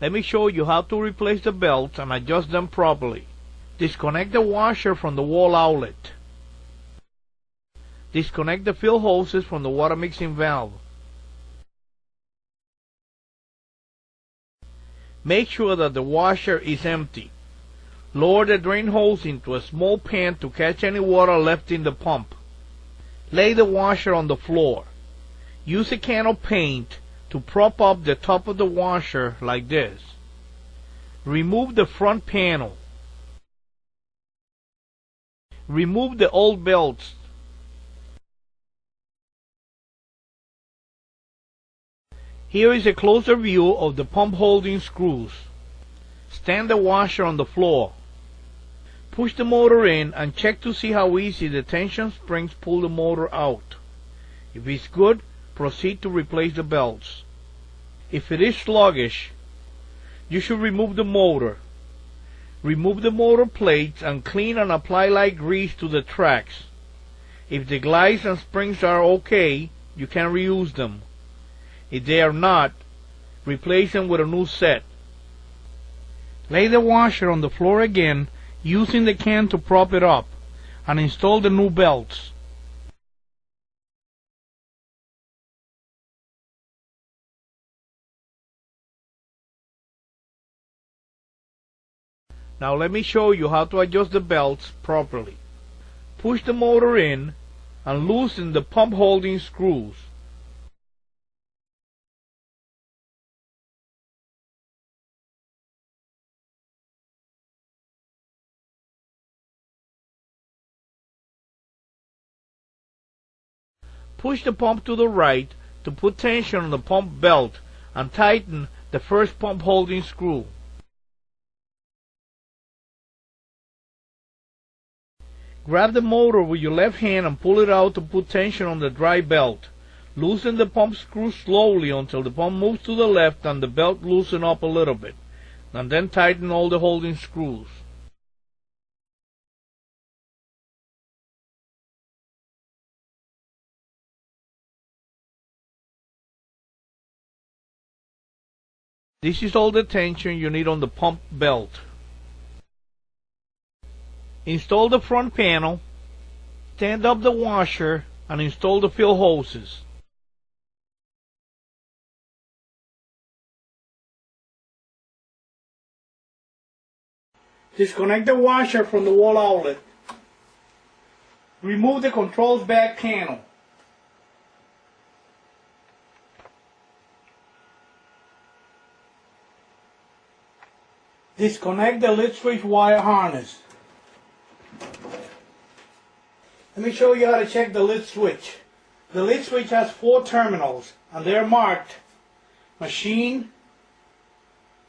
Let me show you how to replace the belts and adjust them properly. Disconnect the washer from the wall outlet. Disconnect the fill hoses from the water mixing valve. Make sure that the washer is empty. Lower the drain hose into a small pan to catch any water left in the pump. Lay the washer on the floor. Use a can of paint to prop up the top of the washer like this. Remove the front panel. Remove the old belts. Here is a closer view of the pump holding screws. Stand the washer on the floor. Push the motor in and check to see how easy the tension springs pull the motor out. If it's good, proceed to replace the belts. If it is sluggish, you should remove the motor. Remove the motor plates and clean and apply light grease to the tracks. If the glides and springs are okay, you can reuse them. If they are not, replace them with a new set. Lay the washer on the floor again, using the can to prop it up, and install the new belts. Now let me show you how to adjust the belts properly. Push the motor in and loosen the pump holding screws. Push the pump to the right to put tension on the pump belt and tighten the first pump holding screw. Grab the motor with your left hand and pull it out to put tension on the dry belt. Loosen the pump screw slowly until the pump moves to the left and the belt loosens up a little bit, and then tighten all the holding screws. This is all the tension you need on the pump belt. Install the front panel, stand up the washer, and install the fill hoses. Disconnect the washer from the wall outlet. Remove the controls back panel. Disconnect the lid switch wire harness. Let me show you how to check the lid switch. The lid switch has 4 terminals and they're marked machine,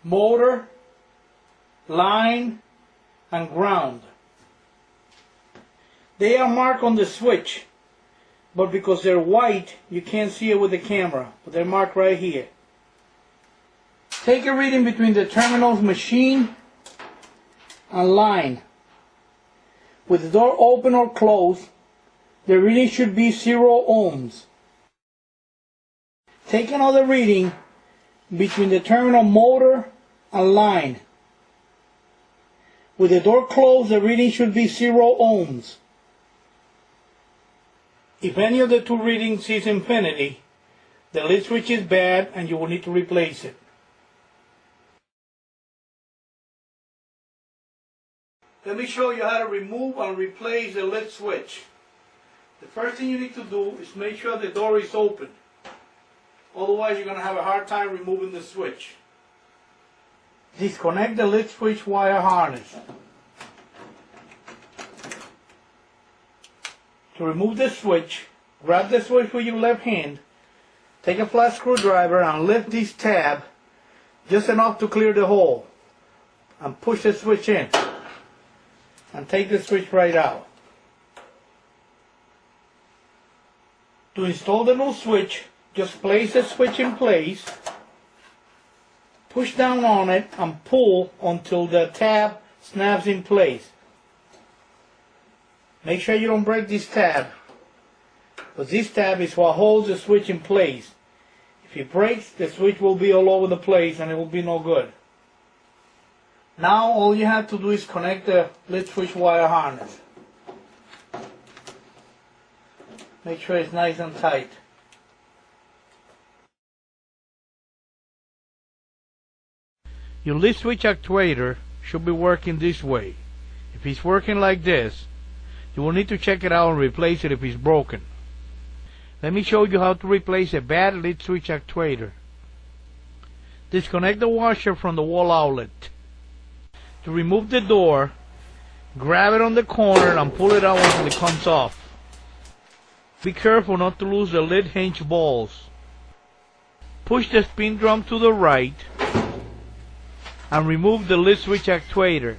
motor, line, and ground. They are marked on the switch, but because they're white you can't see it with the camera, but they're marked right here. Take a reading between the terminals machine and line. With the door open or closed, the reading should be 0 ohms. Take another reading between the terminal motor and line. With the door closed, the reading should be 0 ohms. If any of the 2 readings is infinity, the lid switch is bad and you will need to replace it. Let me show you how to remove and replace the lid switch. The first thing you need to do is make sure the door is open. Otherwise you're going to have a hard time removing the switch. Disconnect the lid switch wire harness. To remove the switch, grab the switch with your left hand, take a flat screwdriver and lift this tab just enough to clear the hole, and push the switch in, and take the switch right out. To install the new switch, just place the switch in place, push down on it and pull until the tab snaps in place. Make sure you don't break this tab, because this tab is what holds the switch in place. If If it breaks, the switch will be all over the place and it will be no good. Now all you have to do is connect the lit switch wire harness. Make sure it's nice and tight. Your lit switch actuator should be working this way. If it's working like this, you will need to check it out and replace it if it's broken. Let me show you how to replace a bad lit switch actuator. Disconnect the washer from the wall outlet. To remove the door, grab it on the corner and pull it out until it comes off. Be careful not to lose the lid hinge balls. Push the spin drum to the right and remove the lit switch actuator.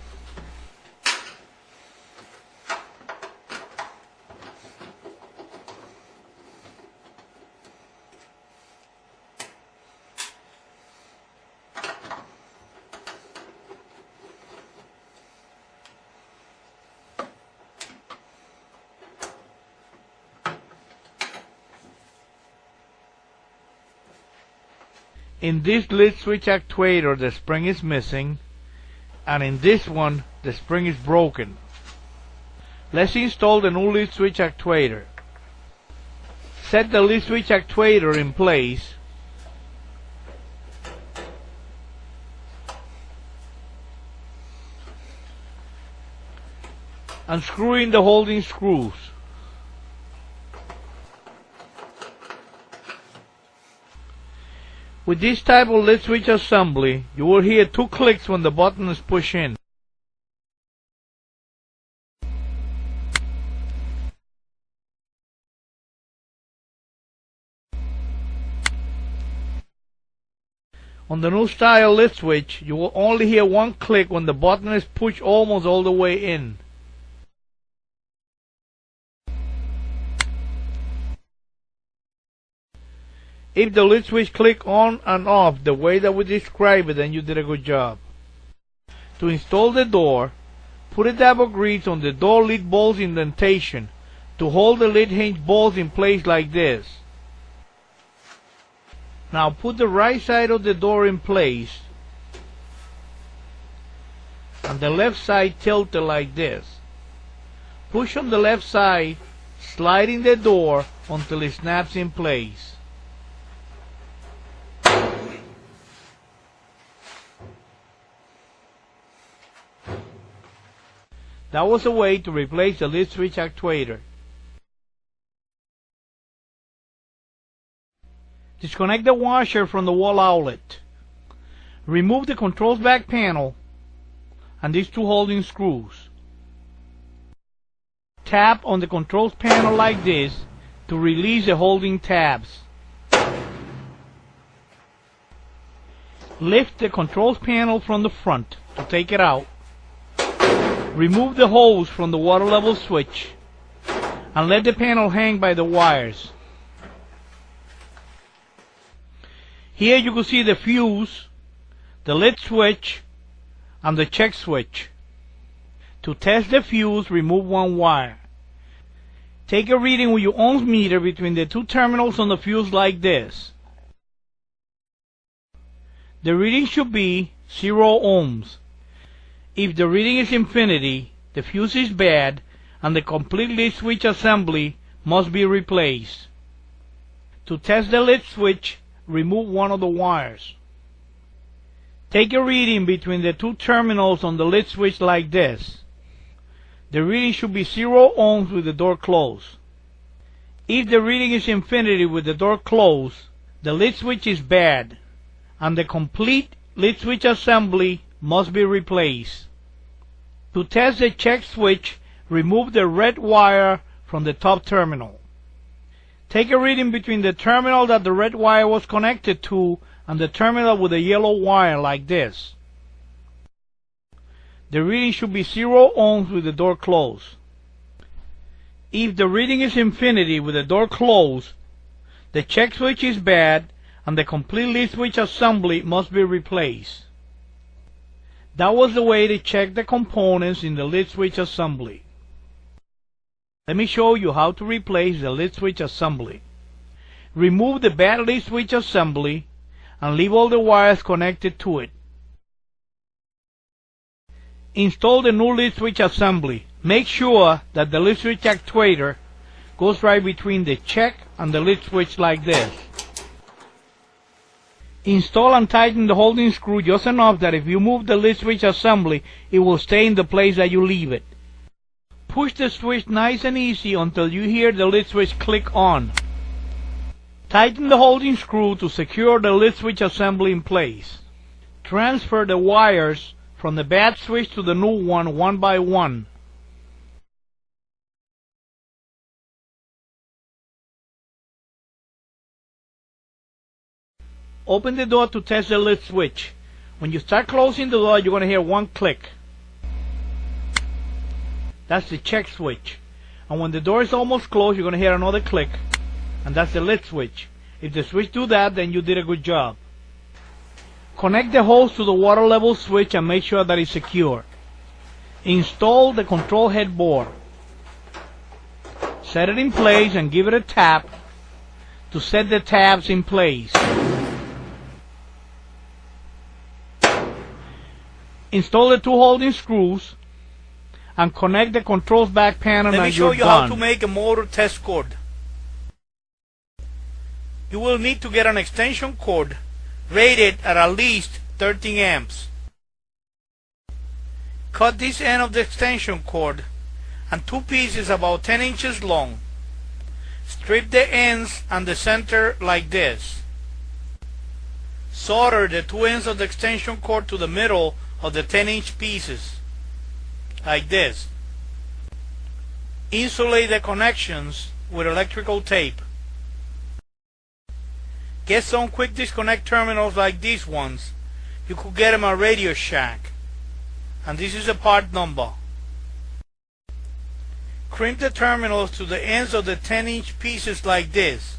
In this lit switch actuator, the spring is missing, and in this one, the spring is broken. Let's install the new lit switch actuator. Set the lit switch actuator in place. And screw in the holding screws. With this type of lit switch assembly, you will hear 2 clicks when the button is pushed in. On the new style lit switch, you will only hear 1 click when the button is pushed almost all the way in. If the lit switch click on and off the way that we described it, then you did a good job. To install the door, put a dab of grease on the door lid bolts indentation to hold the lid hinge bolts in place like this. Now put the right side of the door in place and the left side tilted like this. Push on the left side, sliding the door until it snaps in place. That was a way to replace the lit switch actuator. Disconnect the washer from the wall outlet. Remove the controls back panel and these 2 holding screws. Tap on the controls panel like this to release the holding tabs. Lift the controls panel from the front to take it out. Remove the hose from the water level switch and let the panel hang by the wires. Here you can see the fuse, the lit switch, and the check switch. To test the fuse, remove 1 wire. Take a reading with your ohms meter between the 2 terminals on the fuse like this. The reading should be 0 ohms. If the reading is infinity, the fuse is bad and the complete lit switch assembly must be replaced. To test the lit switch, remove 1 of the wires. Take a reading between the 2 terminals on the lit switch like this. The reading should be 0 ohms with the door closed. If the reading is infinity with the door closed, the lit switch is bad and the complete lit switch assembly must be replaced. To test the check switch, remove the red wire from the top terminal. Take a reading between the terminal that the red wire was connected to and the terminal with the yellow wire like this. The reading should be 0 ohms with the door closed. If the reading is infinity with the door closed, the check switch is bad and the complete lit switch assembly must be replaced. That was the way to check the components in the lit switch assembly. Let me show you how to replace the lit switch assembly. Remove the bad lead switch assembly and leave all the wires connected to it. Install the new lead switch assembly. Make sure that the lead switch actuator goes right between the check and the lead switch like this. Install and tighten the holding screw just enough that if you move the lead switch assembly, it will stay in the place that you leave it. Push the switch nice and easy until you hear the lead switch click on. Tighten the holding screw to secure the lead switch assembly in place. Transfer the wires from the bad switch to the new one by one. Open the door to test the lead switch. When you start closing the door, you're going to hear one click. That's the check switch. And when the door is almost closed, you're going to hear another click, and that's the lead switch. If the switch do that, then you did a good job. Connect the hose to the water level switch and make sure that it's secure. Install the control head board. Set it in place and give it a tap to set the tabs in place. Install the two holding screws and connect the controls back panel. Let me show you how to make a motor test cord. You will need to get an extension cord rated at least 13 amps. Cut this end of the extension cord and two pieces about 10 inches long. Strip the ends and the center like this. Solder the two ends of the extension cord to the middle of the 10-inch pieces like this. Insulate the connections with electrical tape. Get some quick disconnect terminals like these ones. You could get them at Radio Shack. And this is a part number. Crimp the terminals to the ends of the 10-inch pieces like this.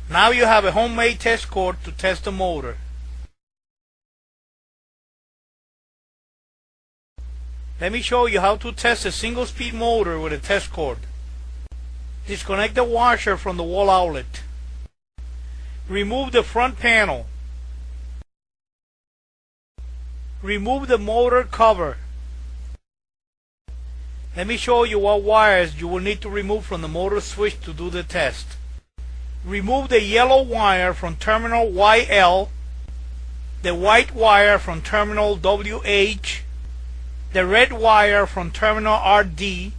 Now you have a homemade test cord to test the motor. Let me show you how to test a single-speed motor with a test cord. Disconnect the washer from the wall outlet. Remove the front panel. Remove the motor cover. Let me show you what wires you will need to remove from the motor switch to do the test. Remove the yellow wire from terminal YL, the white wire from terminal WH, the red wire from terminal RD,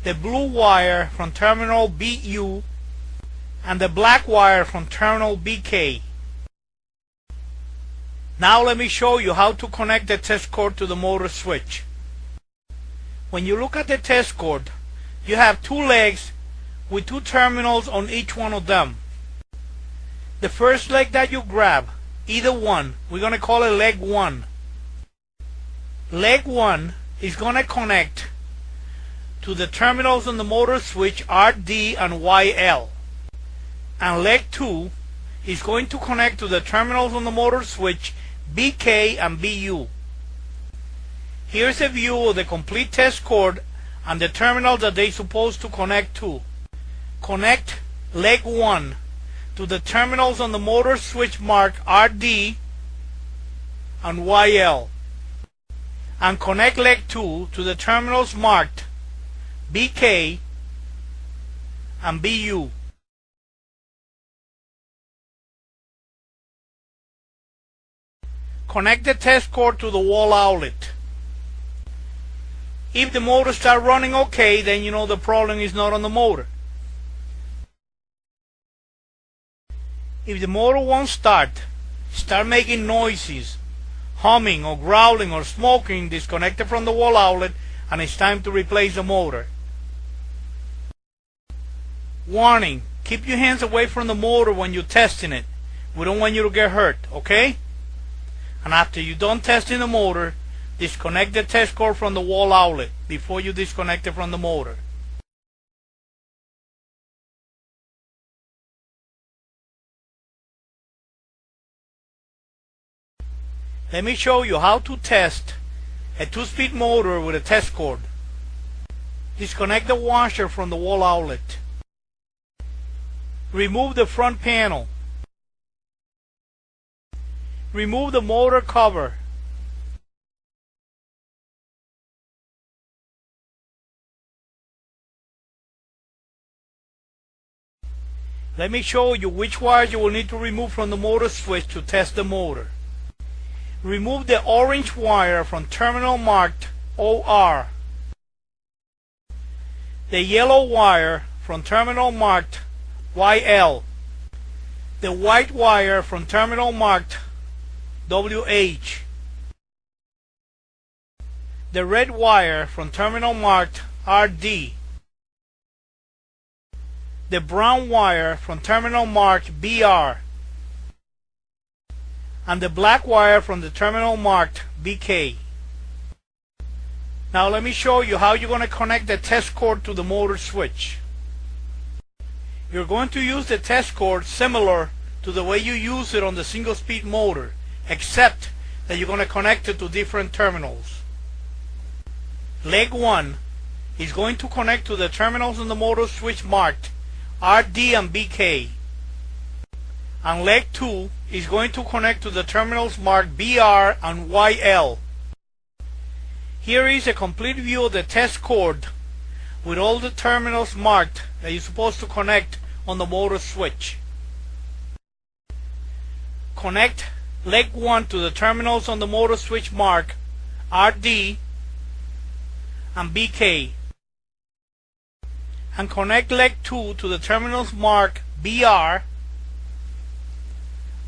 the blue wire from terminal BU, and the black wire from terminal BK. Now let me show you how to connect the test cord to the motor switch. When you look at the test cord, you have two legs with two terminals on each one of them. The first leg that you grab, either one, we're going to call it leg 1. Leg 1 is going to connect to the terminals on the motor switch RD and YL. And leg 2 is going to connect to the terminals on the motor switch BK and BU. Here's a view of the complete test cord and the terminals that they're supposed to connect to. Connect leg 1 to the terminals on the motor switch marked RD and YL. And connect leg 2 to the terminals marked BK and BU. Connect the test cord to the wall outlet. If the motor starts running okay, then you know the problem is not on the motor. If the motor won't start making noises, humming or growling or smoking, disconnect it from the wall outlet and it's time to replace the motor. Warning, keep your hands away from the motor when you're testing it. We don't want you to get hurt, okay? And after you're done testing the motor, disconnect the test cord from the wall outlet before you disconnect it from the motor. Let me show you how to test a 2-speed motor with a test cord. Disconnect the washer from the wall outlet. Remove the front panel. Remove the motor cover. Let me show you which wires you will need to remove from the motor switch to test the motor. Remove the orange wire from terminal marked OR. The yellow wire from terminal marked YL. The white wire from terminal marked WH. The red wire from terminal marked RD. The brown wire from terminal marked BR, and the black wire from the terminal marked BK. Now let me show you how you're going to connect the test cord to the motor switch. You're going to use the test cord similar to the way you use it on the single speed motor, except that you're going to connect it to different terminals. Leg 1 is going to connect to the terminals on the motor switch marked RD and BK, and leg 2 is going to connect to the terminals marked BR and YL. Here is a complete view of the test cord with all the terminals marked that you're supposed to connect on the motor switch. Connect leg 1 to the terminals on the motor switch marked RD and BK, and connect leg 2 to the terminals marked BR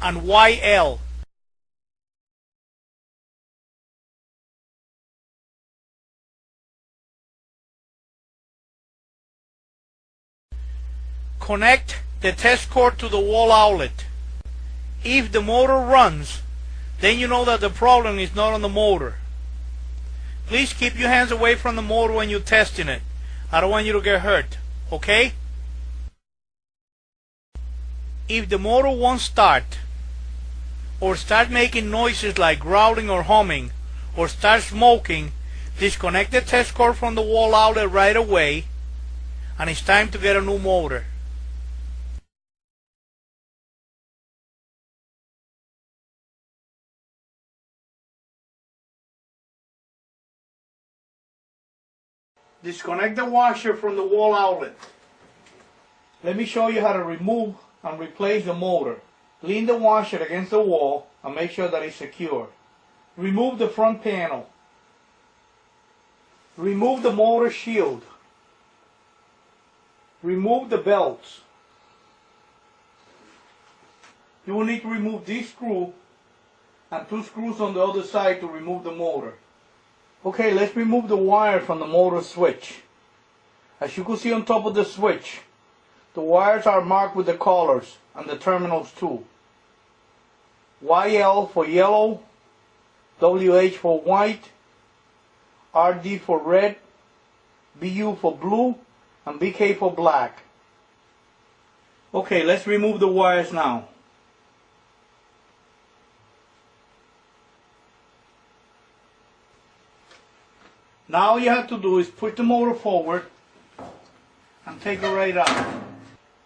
and YL. Connect the test cord to the wall outlet. If the motor runs, then you know that the problem is not on the motor. Please keep your hands away from the motor when you're testing it. I don't want you to get hurt, okay? If the motor won't start, or start making noises like growling or humming, or start smoking, disconnect the test cord from the wall outlet right away, and it's time to get a new motor. Disconnect the washer from the wall outlet. Let me show you how to remove and replace the motor. Lean the washer against the wall and make sure that it's secure. Remove the front panel. Remove the motor shield. Remove the belts. You will need to remove this screw and 2 screws on the other side to remove the motor. Okay, let's remove the wire from the motor switch. As you can see on top of the switch, the wires are marked with the colors and the terminals too. YL for yellow, WH for white, RD for red, BU for blue, and BK for black. Okay, let's remove the wires now. Now all you have to do is push the motor forward and take it right out.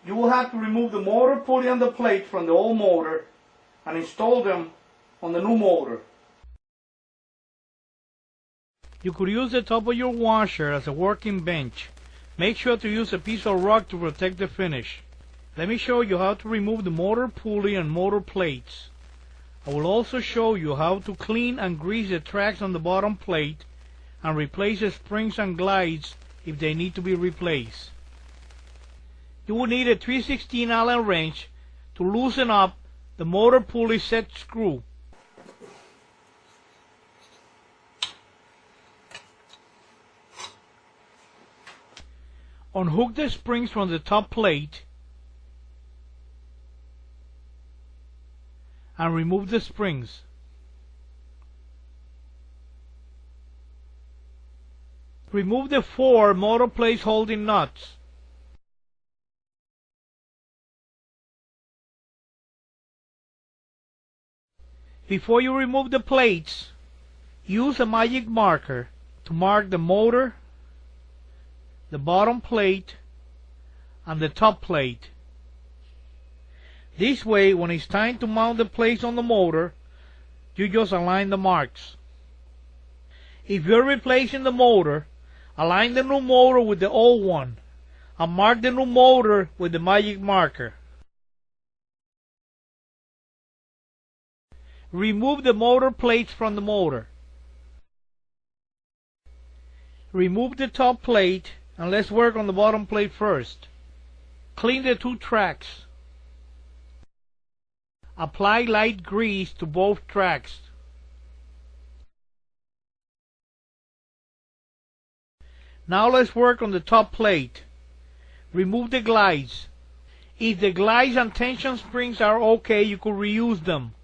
You will have to remove the motor pulley and the plate from the old motor and install them on the new motor. You could use the top of your washer as a working bench. Make sure to use a piece of rock to protect the finish. Let me show you how to remove the motor pulley and motor plates. I will also show you how to clean and grease the tracks on the bottom plate and replace the springs and glides if they need to be replaced. You will need a 3/16 Allen wrench to loosen up the motor pulley set screw. Unhook the springs from the top plate and remove the springs. Remove the 4 motor place holding nuts. Before you remove the plates, use a magic marker to mark the motor, the bottom plate, and the top plate. This way, when it's time to mount the plates on the motor, you just align the marks. If you're replacing the motor, align the new motor with the old one and mark the new motor with the magic marker. Remove the motor plates from the motor. Remove the top plate and let's work on the bottom plate first. Clean the two tracks. Apply light grease to both tracks. Now let's work on the top plate. Remove the glides. If the glides and tension springs are okay, you could reuse them.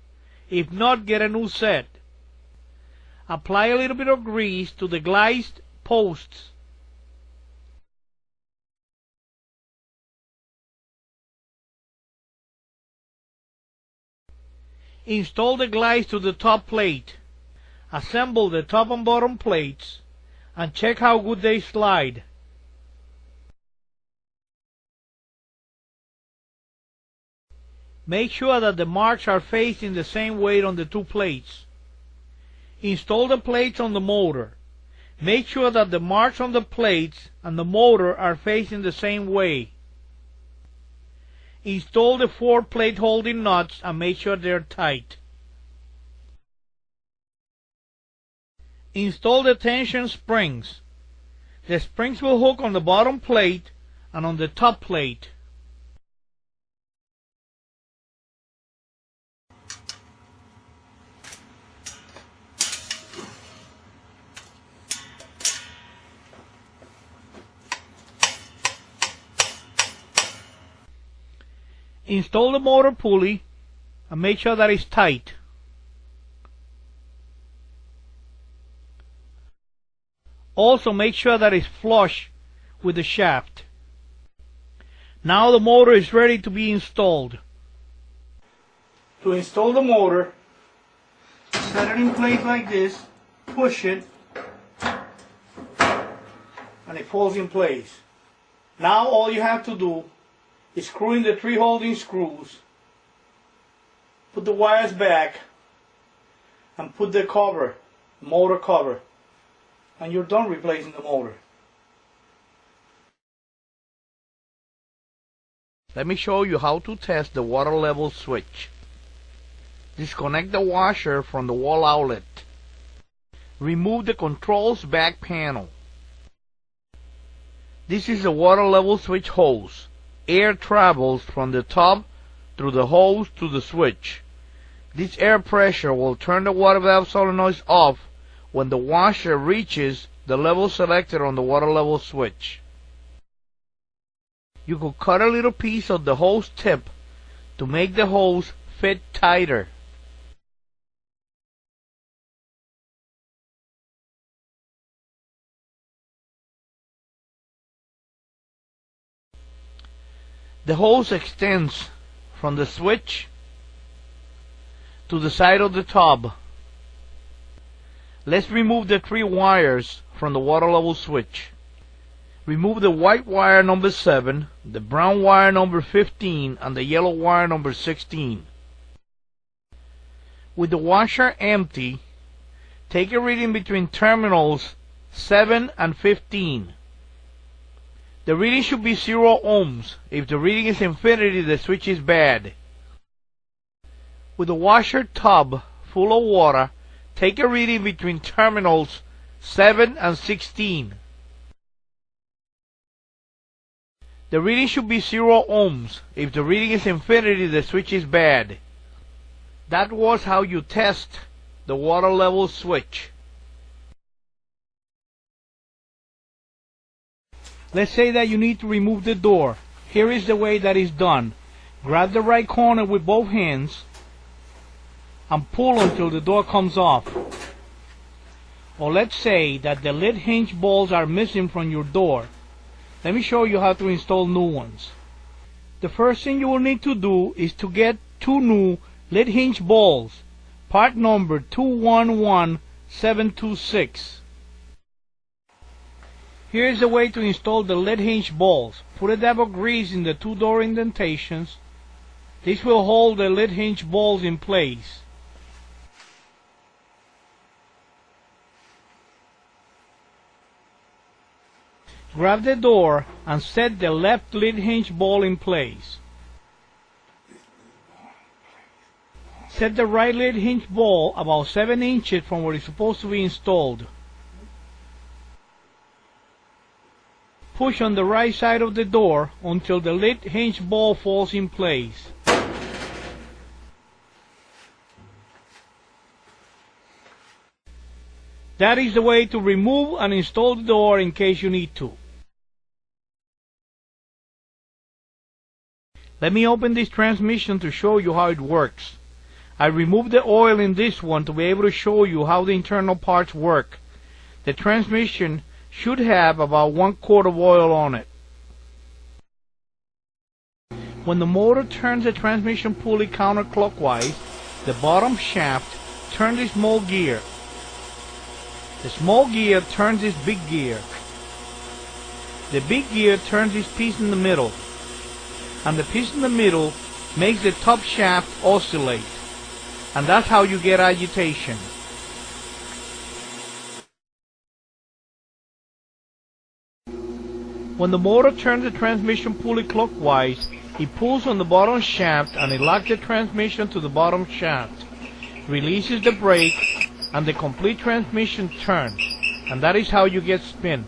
If not, get a new set. Apply a little bit of grease to the glides posts. Install the glides to the top plate. Assemble the top and bottom plates and check how good they slide. Make sure that the marks are facing the same way on the two plates. Install the plates on the motor. Make sure that the marks on the plates and the motor are facing the same way. Install the 4 plate holding nuts and make sure they're tight. Install the tension springs. The springs will hook on the bottom plate and on the top plate. Install the motor pulley and make sure that it's tight. Also make sure that it's flush with the shaft. Now the motor is ready to be installed. To install the motor, set it in place like this, push it, and it falls in place. Now all you have to do is screw in the 3 holding screws, put the wires back, and put the cover, motor cover, and you're done replacing the motor. Let me show you how to test the water level switch. Disconnect the washer from the wall outlet. Remove the controls back panel. This is the water level switch hose. Air travels from the top through the hose to the switch. This air pressure will turn the water valve solenoid off when the washer reaches the level selected on the water level switch. You could cut a little piece of the hose tip to make the hose fit tighter. The hose extends from the switch to the side of the tub. Let's remove the 3 wires from the water level switch. Remove the white wire number 7, the brown wire number 15, and the yellow wire number 16. With the washer empty, take a reading between terminals 7 and 15. The reading should be 0 ohms. If the reading is infinity, the switch is bad. With the washer tub full of water, take a reading between terminals 7 and 16. The reading should be 0 ohms. If the reading is infinity, the switch is bad. That was how you test the water level switch. Let's say that you need to remove the door. Here is the way that is done. Grab the right corner with both hands and pull until the door comes off. Or let's say that the lid hinge bolts are missing from your door. Let me show you how to install new ones. The first thing you will need to do is to get 2 new lid hinge bolts, part number 211726. Here is the way to install the lid hinge bolts. Put a dab of grease in the 2 door indentations This will hold the lid hinge balls in place. Grab the door and set the left lid hinge ball in place. Set the right lid hinge ball about 7 inches from where it's supposed to be installed. Push on the right side of the door until the lid hinge ball falls in place. That is the way to remove and install the door in case you need to. Let me open this transmission to show you how it works. I removed the oil in this one to be able to show you how the internal parts work. The transmission should have about 1 quart of oil on it. When the motor turns the transmission pulley counterclockwise, the bottom shaft turns the small gear. The small gear turns this big gear. The big gear turns this piece in the middle. And the piece in the middle makes the top shaft oscillate. And that's how you get agitation. When the motor turns the transmission pulley clockwise, it pulls on the bottom shaft and it locks the transmission to the bottom shaft, releases the brake, and the complete transmission turns. And that is how you get spin.